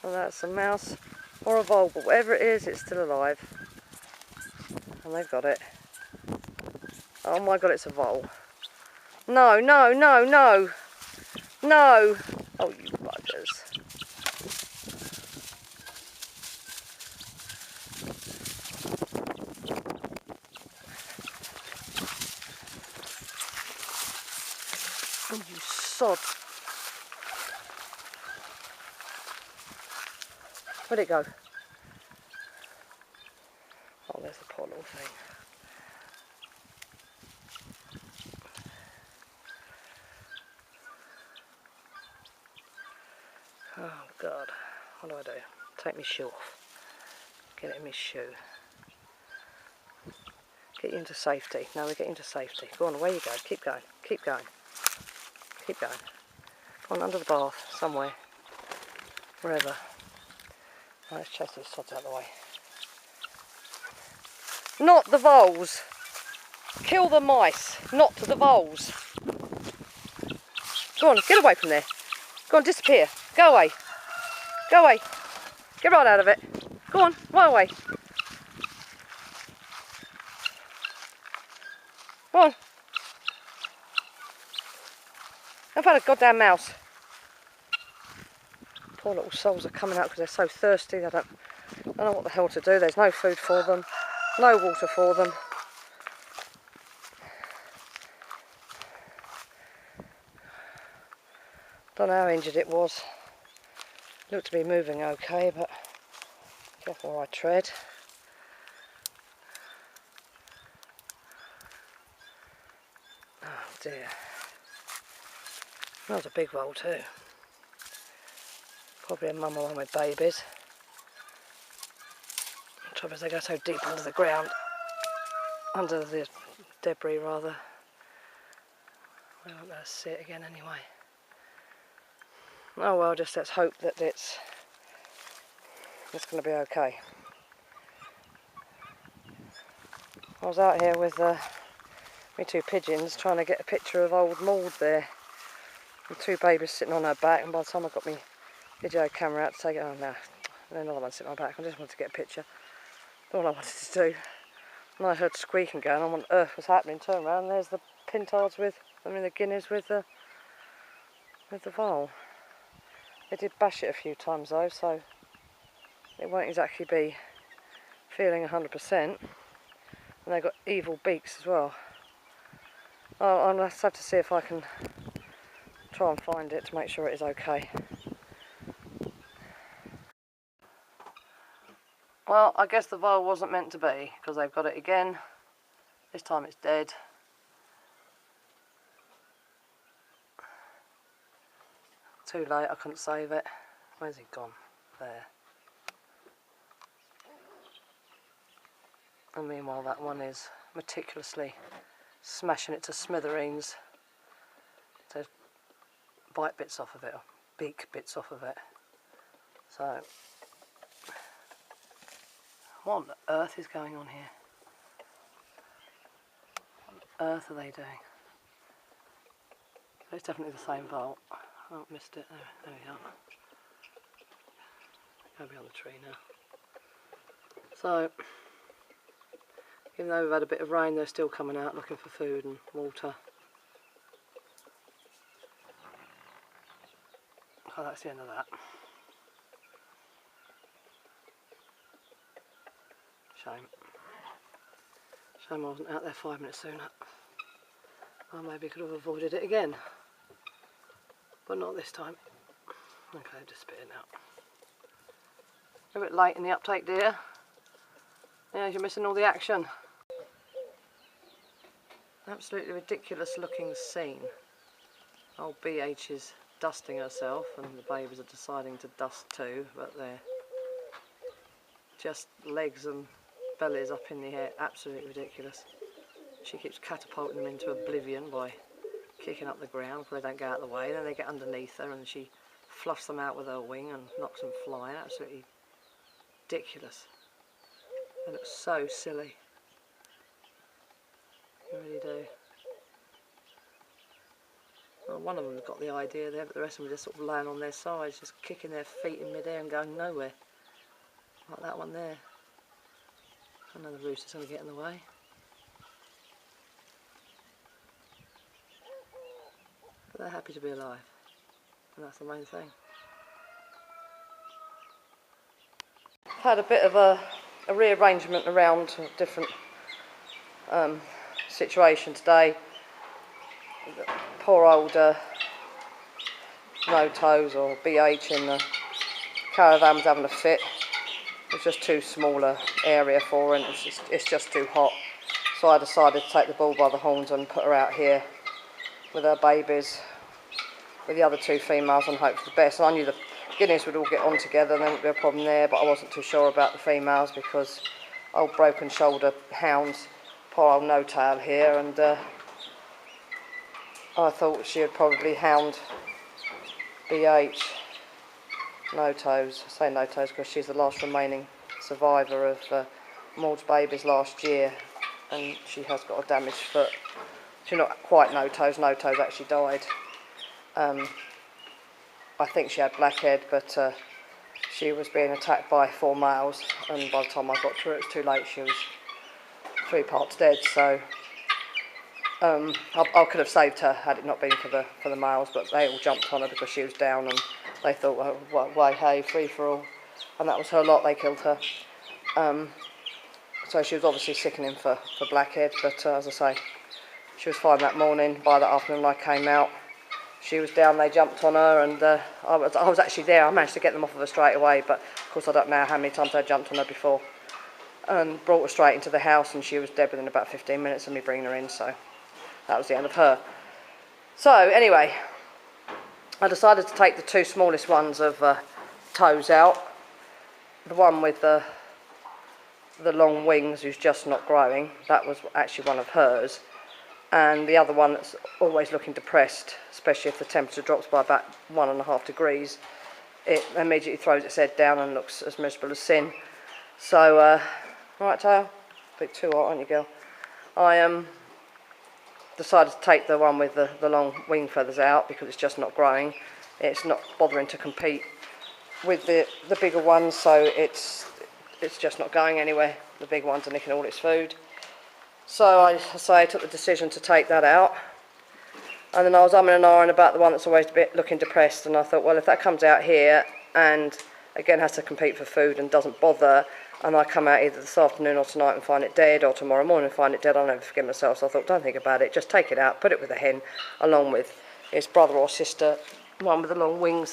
Whether that's a mouse or a vole, but whatever it is, it's still alive. And they've got it. Oh my god, it's a vole. No, no, no, no! No! Oh, you buggers. Oh, you sod. Where'd it go? Oh, there's the poor little thing. Oh god, what do I do? Take my shoe off. Get it in my shoe. Get you into safety. Now we get into safety. Go on, away you go. Keep going. Keep going. Keep going. Go on, under the bath, somewhere. Wherever. Right, let's chase these sods out of the way. Not the voles! Kill the mice, not the voles. Go on, get away from there. Go on, disappear. Go away. Go away. Get right out of it. Go on, right away. Go on. I've had a goddamn mouse. Poor little souls are coming out because they're so thirsty. They don't know what the hell to do. There's no food for them, no water for them. Don't know how injured it was. Looked to be moving okay, but careful where I tread. Oh dear. That was a big vole too. Probably a mum along with babies. The trouble is they go so deep under the ground, under the debris rather. We won't be able to see it again anyway. Oh well, just let's hope that it's going to be okay. I was out here with my two pigeons trying to get a picture of old Maud there. And two babies sitting on her back, and by the time I got my video camera out to take it, oh no, another one sitting on her back. I just wanted to get a picture. All I wanted to do. And I heard squeaking going on, what on earth was happening? Turn around and there's the pintards the guineas with the vole. They did bash it a few times though, so it won't exactly be feeling 100%. And they've got evil beaks as well. I'll just have to see if I can try and find it to make sure it is okay. Well, I guess the vole wasn't meant to be, because they've got it again. This time it's dead. Too late, I couldn't save it. Where's he gone? There. And meanwhile that one is meticulously smashing it to smithereens to bite bits off of it, or beak bits off of it. So, what on earth is going on here? What on earth are they doing? It's definitely the same vole. Oh, missed it. There we are. Go behind the tree now. So, even though we've had a bit of rain, they're still coming out looking for food and water. Oh, that's the end of that. Shame. Shame I wasn't out there 5 minutes sooner. I maybe could have avoided it again. But not this time. Okay, just spit it out. A bit late in the uptake, dear. Yeah, you're missing all the action. Absolutely ridiculous looking scene. Old BH is dusting herself and the babies are deciding to dust too, but they're just legs and bellies up in the air. Absolutely ridiculous. She keeps catapulting them into oblivion by kicking up the ground so they don't go out of the way. Then they get underneath her and she fluffs them out with her wing and knocks them flying. Absolutely ridiculous. They look so silly. They really do. Well, one of them got the idea there, but the rest of them were just sort of laying on their sides, just kicking their feet in midair and going nowhere. Like that one there. I know the rooster's going to get in the way. But they're happy to be alive, and that's the main thing. I've had a bit of a rearrangement around different situation today. The poor old no toes or BH in the caravan was having a fit. It's just too small a area for her, and it's just too hot. So I decided to take the bull by the horns and put her out here with her babies, with the other two females, and hope for the best. And I knew the guineas would all get on together and there wouldn't be a problem there, but I wasn't too sure about the females because old broken shoulder hounds, poor old no tail here, and I thought she would probably hound BH. No toes. I say no toes because she's the last remaining survivor of Maud's babies last year, and she has got a damaged foot. She's not quite no toes. No toes actually died. I think she had blackhead, but she was being attacked by 4 males, and by the time I got to her, it was too late. She was 3 parts dead. So I could have saved her had it not been for the males, but they all jumped on her because she was down, and they thought, well, why, hey, free for all, and that was her lot. They killed her. So she was obviously sickening for blackhead, but as I say, she was fine that morning. By that afternoon I came out, she was down, they jumped on her, and I was actually there. I managed to get them off of her straight away, but of course I don't know how many times I jumped on her before, and brought her straight into the house, and she was dead within about 15 minutes of me bringing her in, so that was the end of her. So anyway, I decided to take the 2 smallest ones of toes out. The one with the long wings who's just not growing, that was actually one of hers. And the other one that's always looking depressed, especially if the temperature drops by about 1.5 degrees, it immediately throws its head down and looks as miserable as sin. So, right tail, a bit too hot, aren't you, girl? I decided to take the one with the long wing feathers out because it's just not growing. It's not bothering to compete with the bigger ones, so it's just not going anywhere. The big ones are nicking all its food. So I took the decision to take that out, and then I was umming and ahhing about the one that's always a bit looking depressed, and I thought, well, if that comes out here and again has to compete for food and doesn't bother, and I come out either this afternoon or tonight and find it dead, or tomorrow morning and find it dead, I'll never forgive myself. So I thought, don't think about it, just take it out, put it with a hen, along with its brother or sister, one with the long wing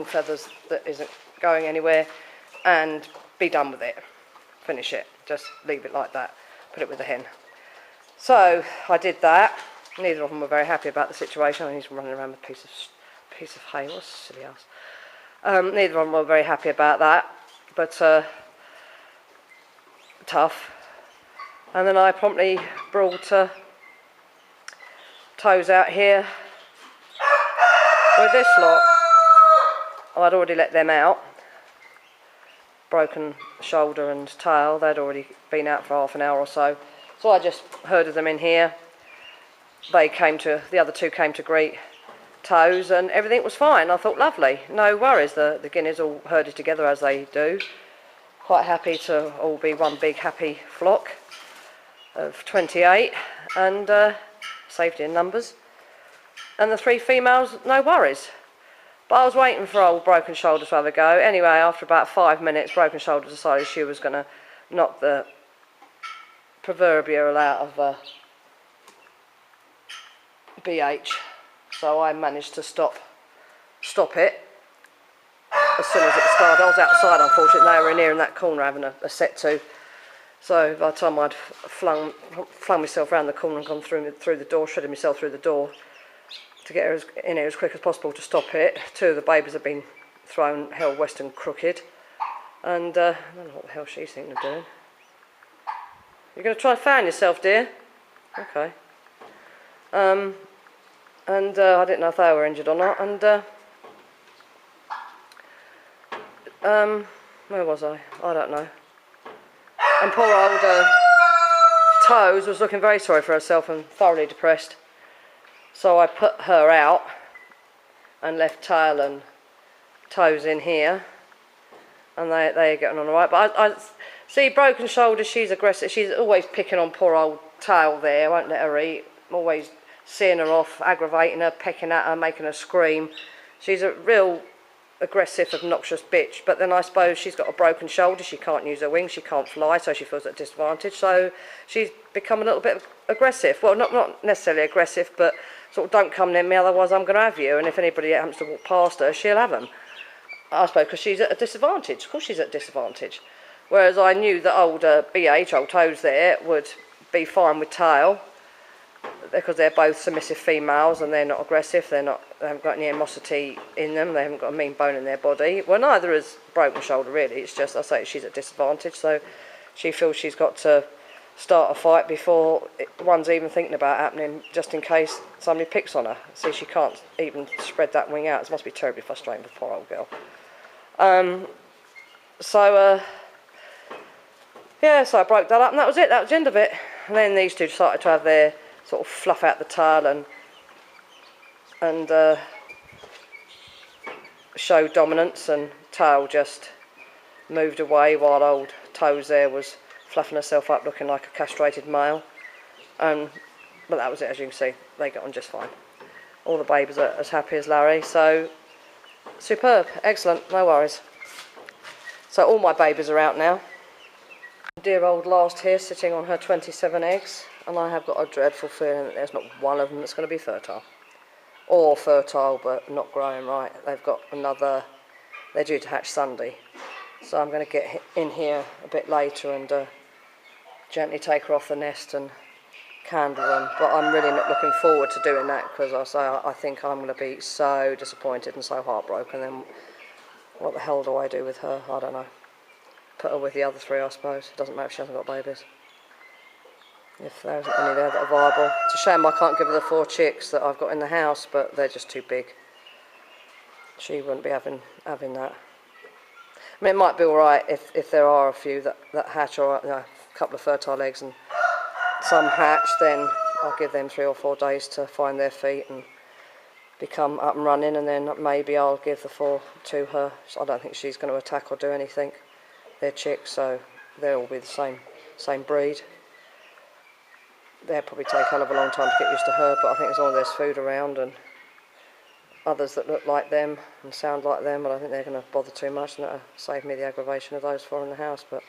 feathers that isn't going anywhere, and be done with it. Finish it, just leave it like that, put it with a hen. So I did that. Neither of them were very happy about the situation. He's running around with a piece of hay. What's a silly ass. Neither of them were very happy about that, but tough. And then I promptly brought toes out here with this lot. I'd already let them out. Broken shoulder and tail, they'd already been out for half an hour or so. So I just herded them in here. The other 2 came to greet toes, and everything was fine. I thought, lovely, no worries. The guineas all herded together as they do. Quite happy to all be one big happy flock of 28, and safety in numbers. And the 3 females, no worries. But I was waiting for old Broken Shoulder to have a go. Anyway, after about 5 minutes, Broken Shoulder decided she was going to knock the proverbial out of BH. So I managed to stop it as soon as it started. I was outside, unfortunately. They were in here in that corner having a set to. So by the time I'd flung myself around the corner and gone through the door, shredded myself through the door to get her in here as quick as possible to stop it, 2 of the babies had been thrown hell west and crooked, and I don't know what the hell she's thinking of doing. You're going to try and fan yourself, dear? Okay. And I didn't know if they were injured or not, and where was I? I don't know. And poor old Toes was looking very sorry for herself and thoroughly depressed. So I put her out and left tail and toes in here, and they're getting on all right. But I see broken shoulder, she's aggressive. She's always picking on poor old tail there, won't let her eat. I'm always seeing her off, aggravating her, pecking at her, making her scream. She's a real aggressive, obnoxious bitch. But then I suppose she's got a broken shoulder, she can't use her wings, she can't fly, so she feels at a disadvantage. So she's become a little bit aggressive. Well, not necessarily aggressive, but sort of, don't come near me, otherwise I'm going to have you. And if anybody happens to walk past her, she'll have them. I suppose because she's at a disadvantage. Of course she's at a disadvantage. Whereas I knew that old BH, old Toes there, would be fine with tail, because they're both submissive females and they're not aggressive, they haven't got any animosity in them, they haven't got a mean bone in their body. Well, neither is broken shoulder really, it's just, I say, she's at disadvantage, so she feels she's got to start a fight before one's even thinking about happening, just in case somebody picks on her. See, she can't even spread that wing out. It must be terribly frustrating for the poor old girl. Yeah, so I broke that up and that was it, that was the end of it. And then these two started to have their sort of fluff out the tail and show dominance, and tail just moved away while old Toes there was fluffing herself up looking like a castrated male. But that was it, as you can see, they got on just fine. All the babies are as happy as Larry, so superb, excellent, no worries. So all my babies are out now. Dear old last here sitting on her 27 eggs, and I have got a dreadful feeling that there's not one of them that's going to be fertile. Or fertile but not growing right. They've got another, they're due to hatch Sunday. So I'm going to get in here a bit later and gently take her off the nest and candle them. But I'm really not looking forward to doing that, because I think I'm going to be so disappointed and so heartbroken. Then what the hell do I do with her? I don't know. Put her with the other three, I suppose. It doesn't matter if she hasn't got babies. If there isn't any there that are viable. It's a shame I can't give her the 4 chicks that I've got in the house, but they're just too big. She wouldn't be having that. I mean, it might be alright if there are a few that hatch, or a couple of fertile eggs and some hatch, then I'll give them 3 or 4 days to find their feet and become up and running, and then maybe I'll give the 4 to her. So I don't think she's going to attack or do anything. They're chicks, so they'll all be the same breed. They'll probably take a hell of a long time to get used to her, but I think as long as there's food around and others that look like them and sound like them, but I think they're going to bother too much, and that'll save me the aggravation of those 4 in the house. But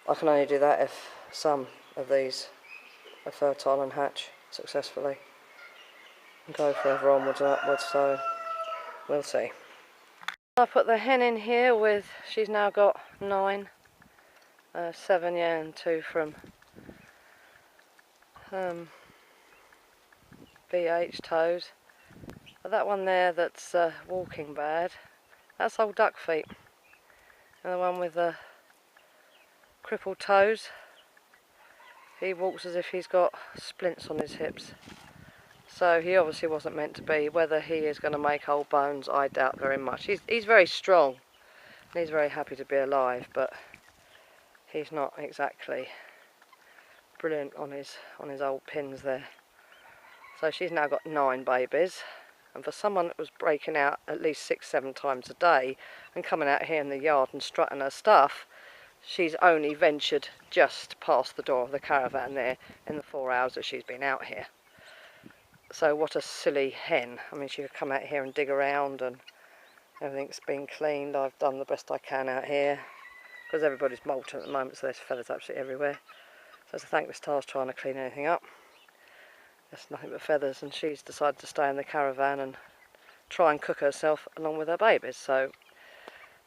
I can only do that if some of these are fertile and hatch successfully and go further onwards and upwards, so we'll see. I put the hen in here with, she's now got 9, 7 yeah, and 2 from BH Toes. But that one there that's walking bad, that's old duck feet. And the one with the crippled toes, he walks as if he's got splints on his hips. So he obviously wasn't meant to be. Whether he is going to make old bones, I doubt very much. He's very strong and he's very happy to be alive, but he's not exactly brilliant on his old pins there. So she's now got 9 babies, and for someone that was breaking out at least 6-7 times a day and coming out here in the yard and strutting her stuff, she's only ventured just past the door of the caravan there in the 4 hours that she's been out here. So what a silly hen. I mean, she could come out here and dig around, and everything's been cleaned. I've done the best I can out here, because everybody's molting at the moment, so there's feathers absolutely everywhere. So it's a thankless task trying to clean anything up. There's nothing but feathers, and she's decided to stay in the caravan and try and cook herself along with her babies. So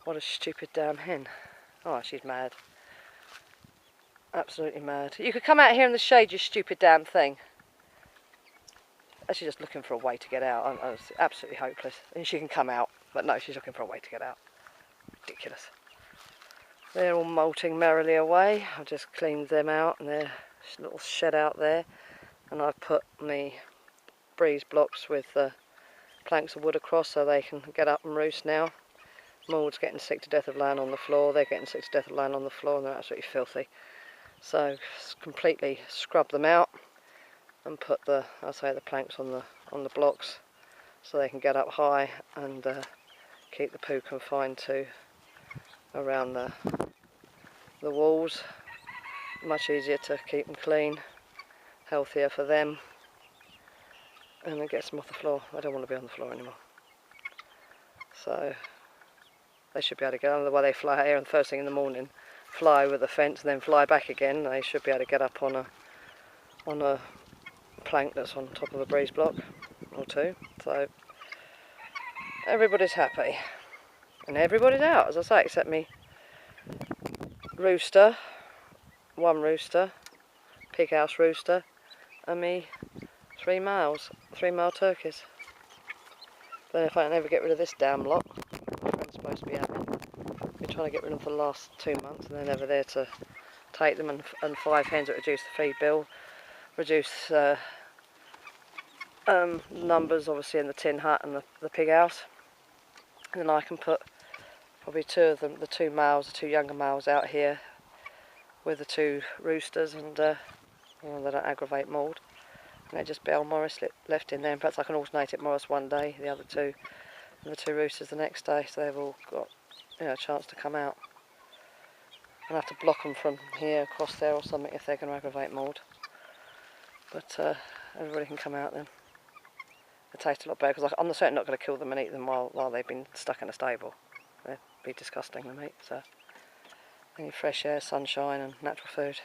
what a stupid damn hen. Oh, she's mad. Absolutely mad. You could come out here in the shade, you stupid damn thing. She's just looking for a way to get out. I was absolutely hopeless. And she can come out, but no, she's looking for a way to get out. Ridiculous. They're all molting merrily away. I've just cleaned them out, and their little shed out there. And I've put my breeze blocks with planks of wood across so they can get up and roost now. Maud's getting sick to death of laying on the floor. They're getting sick to death of laying on the floor, and they're absolutely filthy. So completely scrub them out. and put the, I'll say, the planks on the blocks so they can get up high and keep the poo confined to around the walls. Much easier to keep them clean, healthier for them, and it gets them off the floor. They don't want to be on the floor anymore. So they should be able to get on. The way they fly here, and the first thing in the morning, fly over the fence and then fly back again. They should be able to get up on a plank that's on top of a breeze block or two. So everybody's happy, and everybody's out, as I say, except me rooster, one rooster, pig house rooster, and me 3 male turkeys. Then if I can ever get rid of this damn lot, I'm supposed to be having, been trying to get rid of them for the last 2 months, and they're never there to take them, and 5 hens that reduce the feed bill, reduce numbers obviously in the tin hut and the pig house, and then I can put probably 2 of them, the 2 males, the 2 younger males out here with the 2 roosters, and they don't aggravate mould, and they just Bell Morris left in there. And perhaps I can alternate it Morris one day, the other 2, and the 2 roosters the next day, so they've all got a chance to come out. I'll have to block them from here across there or something if they're going to aggravate mould, but everybody can come out then. They taste a lot better, because I'm certainly not going to kill them and eat them while they've been stuck in a stable. They'd be disgusting, the meat. So they need fresh air, sunshine and natural food.